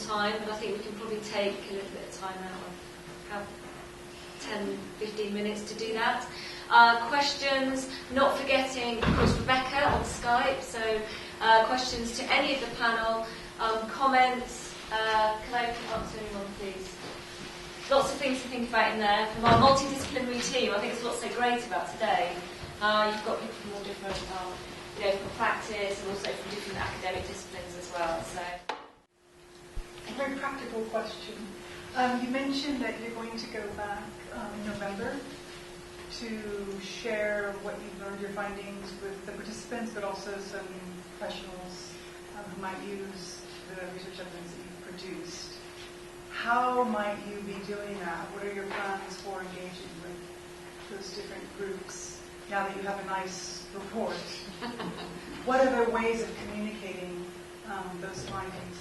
time, but I think we can probably take a little bit of time out of 10-15 minutes to do that. Questions, not forgetting, of course, Rebecca on Skype, so questions to any of the panel, comments. Can I open up to anyone, please? Lots of things to think about in there. From our multidisciplinary team, I think it's what's so great about today. You've got people from all different, from practice and also from different academic disciplines as well. So, a very practical question. You mentioned that you're going to go back in November to share what you've learned, your findings with the participants, but also some professionals who might use the research evidence that you've produced. How might you be doing that? What are your plans for engaging with those different groups now that you have a nice report? What other ways of communicating those findings?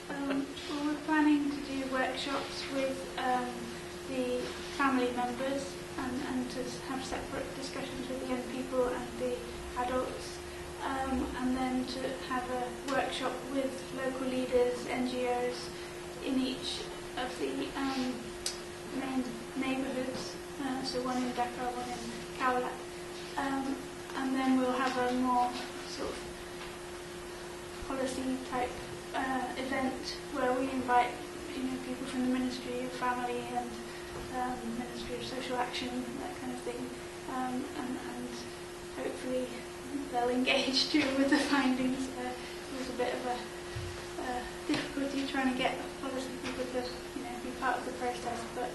Well, we're planning to do workshops with the family members and to have separate discussions with the young people and the adults, and then to have a workshop with local leaders, NGOs in each of the main neighbourhoods, so one in Dakar, one in Kaolack, and then we'll have a more sort of policy type event where we invite people from the Ministry of Family and Ministry of Social Action, that kind of thing, and hopefully they'll engage too with the findings. There's a bit of a difficulty trying to get policy people to be part of the process, but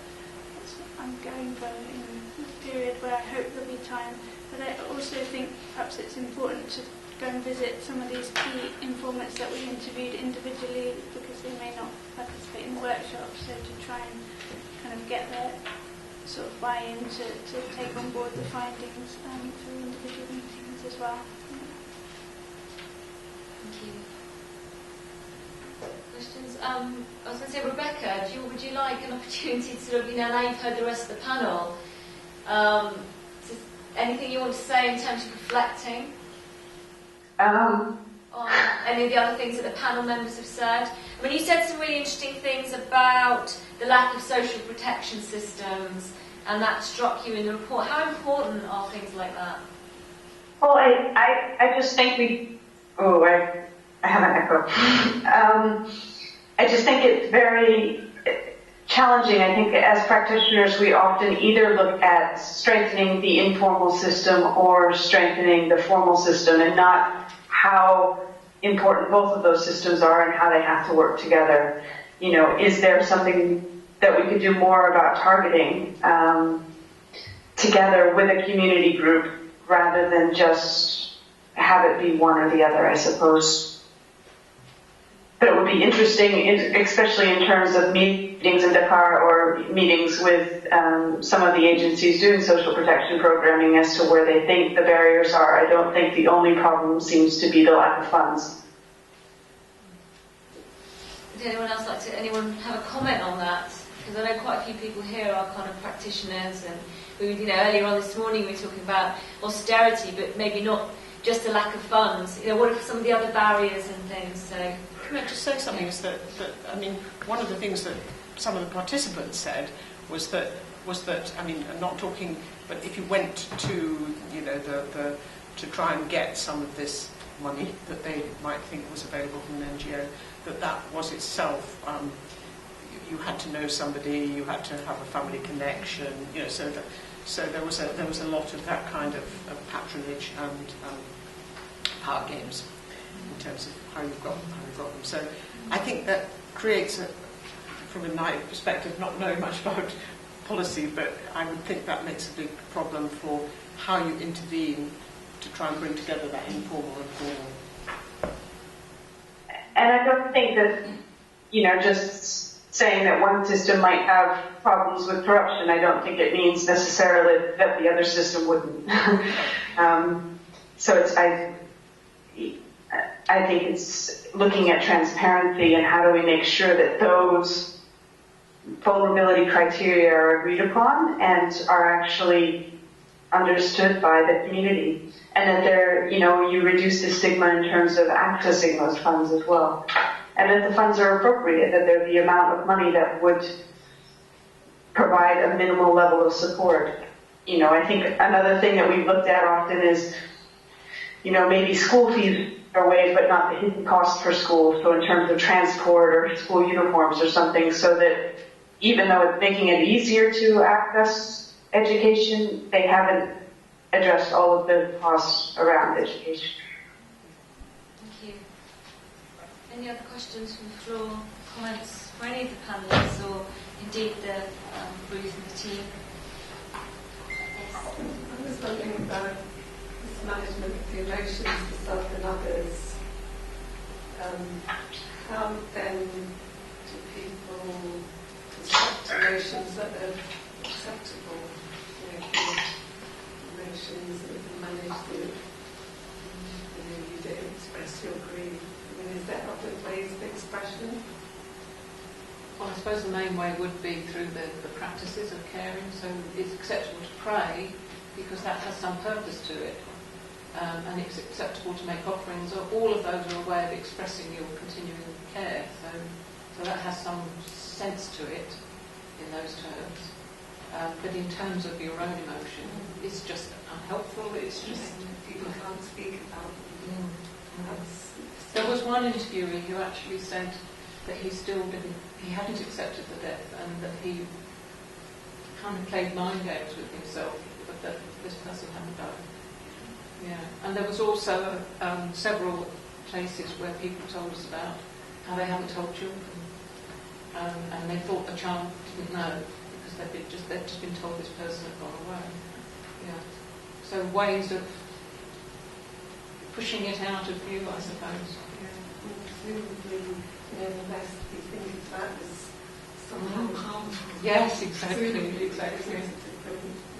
I'm going for a period where I hope there'll be time. But I also think perhaps it's important to go and visit some of these key informants that we interviewed individually, because they may not participate in the workshop, so to try and kind of get their sort of buy-in to take on board the findings through individual meetings as well. Thank you. Questions? I was going to say, Rebecca, would you like an opportunity to sort of, now you've heard the rest of the panel, anything you want to say in terms of reflecting on any of the other things that the panel members have said? I mean, you said some really interesting things about the lack of social protection systems, and that struck you in the report. How important are things like that? Well, I just think I have an echo. I just think it's very challenging. I think as practitioners, we often either look at strengthening the informal system or strengthening the formal system, and not how important both of those systems are and how they have to work together. Is there something that we could do more about targeting together with a community group rather than just have it be one or the other, I suppose. But it would be interesting, especially in terms of meetings in Dakar or meetings with some of the agencies doing social protection programming, as to where they think the barriers are. I don't think the only problem seems to be the lack of funds. Would anyone have a comment on that? Because I know quite a few people here are kind of practitioners, and earlier on this morning we were talking about austerity, but maybe not just the lack of funds. What are some of the other barriers and things? So. Can I just say something? Is that one of the things that some of the participants said was that I'm not talking, but if you went to to try and get some of this money that they might think was available from an NGO, that was itself you had to know somebody, you had to have a family connection, so there was a lot of that kind of patronage and power games in terms of how you've got them. So I think that creates, from a naive perspective, not knowing much about policy, but I would think that makes a big problem for how you intervene to try and bring together that informal and formal. And I don't think that, just saying that one system might have problems with corruption, I don't think it means necessarily that the other system wouldn't. So I think it's looking at transparency and how do we make sure that those vulnerability criteria are agreed upon and are actually understood by the community, and that you reduce the stigma in terms of accessing those funds as well. and that the funds are appropriate, that they're the amount of money that would provide a minimal level of support. I think another thing that we've looked at often is, maybe school fees are waived, but not the hidden costs for school. So in terms of transport or school uniforms or something, so that even though it's making it easier to access education, they haven't addressed all of the costs around education. Thank you. Any other questions from the floor, comments for any of the panelists, or indeed the Ruth and the team? I was wondering about this management of the emotions for self and others. How then do people accept emotions that are acceptable? Emotions that can manage them. You don't express your grief. Is there other ways of expression? Well, I suppose the main way would be through the practices of caring. So it's acceptable to pray because that has some purpose to it. And it's acceptable to make offerings. All of those are a way of expressing your continuing care. So that has some sense to it in those terms. But in terms of your own emotion, it's just unhelpful. It's just people can't speak about them. There was one interviewee who actually said that he hadn't accepted the death, and that he kind of played mind games with himself, but that this person hadn't died. Yeah, and there was also several places where people told us about how they hadn't told children, and they thought the child didn't know because they'd just been told this person had gone away. Yeah, so ways of pushing it out of view, I suppose. Presumably, the less you think of that as somehow harmful. Yes, exactly.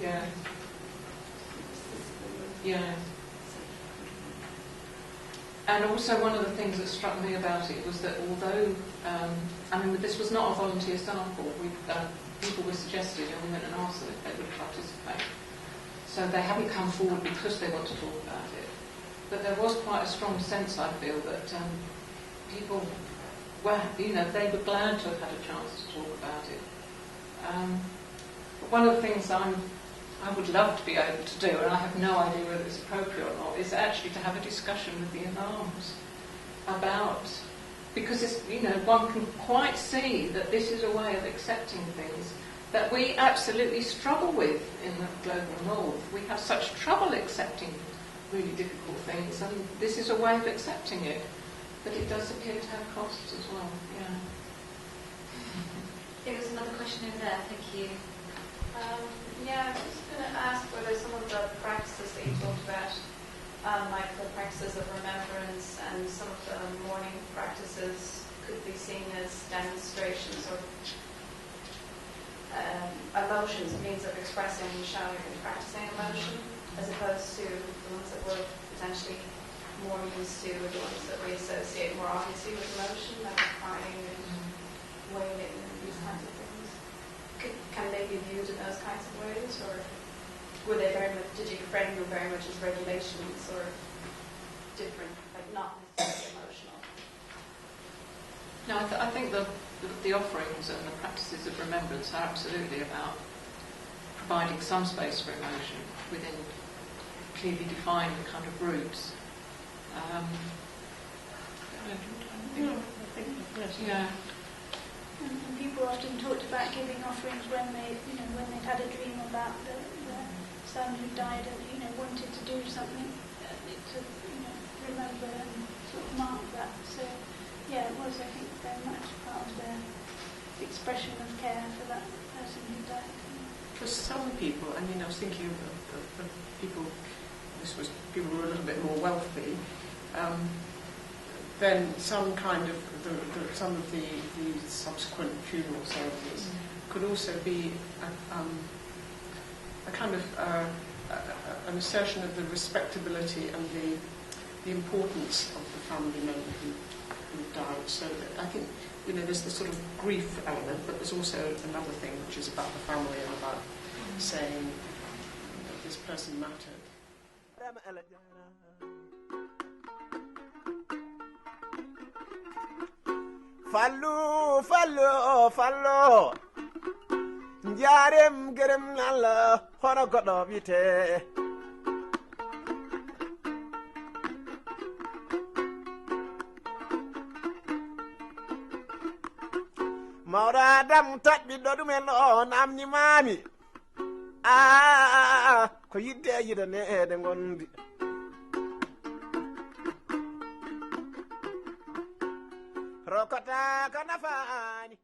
Yeah. Yeah. And also one of the things that struck me about it was that although, this was not a volunteer sample, people were suggested and we went and asked them if they would participate. So they haven't come forward because they want to talk about it. But there was quite a strong sense, I feel, that people were, they were glad to have had a chance to talk about it. But one of the things I would love to be able to do, and I have no idea whether it's appropriate or not, is actually to have a discussion with the imams about, because it's, one can quite see that this is a way of accepting things that we absolutely struggle with in the global north. We have such trouble accepting really difficult things, and this is a way of accepting it, but it does appear to have costs as well. Yeah. There was another question over there. Thank you. I was just going to ask whether some of the practices that you talked about, like the practices of remembrance and some of the mourning practices, could be seen as demonstrations of emotions, means of expressing, showing, and practicing emotion, as opposed to the ones that we're potentially more used to, or the ones that we associate more obviously with emotion, like crying and wailing and these kinds of things. Can they be viewed in those kinds of ways, or were they very much? Did you frame them very much as regulations, or different, like not necessarily emotional? No, I think the offerings and the practices of remembrance are absolutely about providing some space for emotion within clearly defined kind of routes. Yeah. And people often talked about giving offerings when they'd had a dream about the son who died and wanted to do something to remember and sort of mark that. So yeah, it was, I think, very much part of their expression of care for that person who died. For some people, I was thinking of people. People who were a little bit more wealthy. Then some kind of some of the subsequent funeral ceremonies could also be a kind of an assertion of the respectability and the importance of the family member who died. So I think there's the sort of grief element, but there's also another thing which is about the family and about saying that this person mattered. fallu fallu fallu njarem gerem nalla hono goɗɗo bite mawɗo adam taɓɓiɗɗo ɗumen o namni mami ko yidde yidanede gondi rokota ko nafani